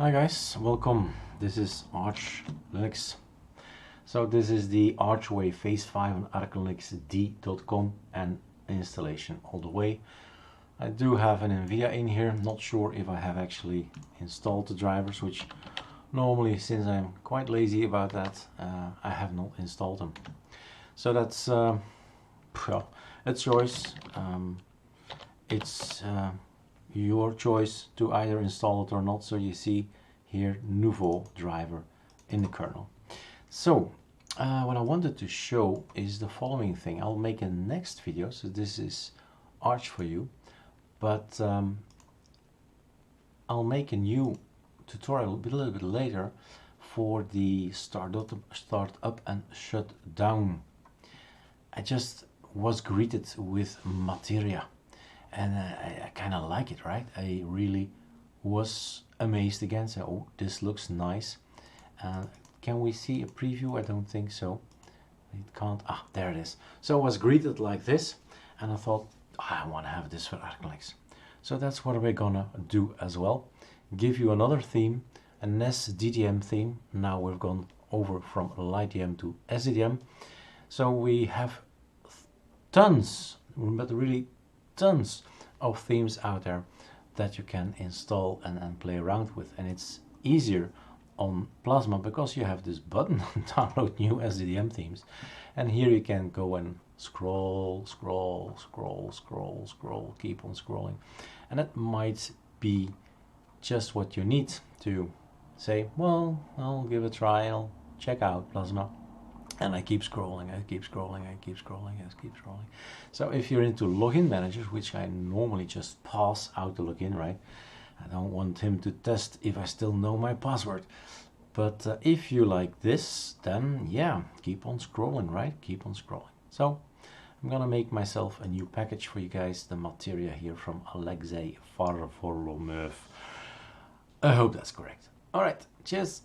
Hi guys, welcome. This is ArcoLinux. So this is the Archway Phase 5 on ArcoLinux and installation all the way. I do have an NVIDIA in here. Not sure if I have actually installed the drivers, which normally, since I'm quite lazy about that, I have not installed them. So that's well, a choice. It's your choice to either install it or not. So you see here nouveau driver in the kernel. So what I wanted to show is the following thing. I'll make a next video, so this is Arch for you, but I'll make a new tutorial a little bit later for the start up and shut down. I just was greeted with materia, and I kind of like it, right? I really was amazed again. So, oh, this looks nice. Can we see a preview? I don't think so. It can't. Ah, there it is. So I was greeted like this, and I thought, I want to have this for ArcoLinux. So that's what we're gonna do as well. Give you another theme, an SDDM theme. Now we've gone over from LightDM to SDDM. So we have tons, but really tons of themes out there that you can install and play around with, and it's easier on Plasma because you have this button download new SDDM themes, and here you can go and scroll, keep on scrolling, and that might be just what you need to say, well, I'll give it a try, I'll check out Plasma. And I keep scrolling, I keep scrolling. So if you're into login managers, which I normally just pass out the login, right? I don't want him to test if I still know my password. But if you like this, then yeah, keep on scrolling, right? Keep on scrolling. So I'm gonna make myself a new package for you guys, the materia here from Alexei Varvolomov. I hope that's correct. All right, cheers.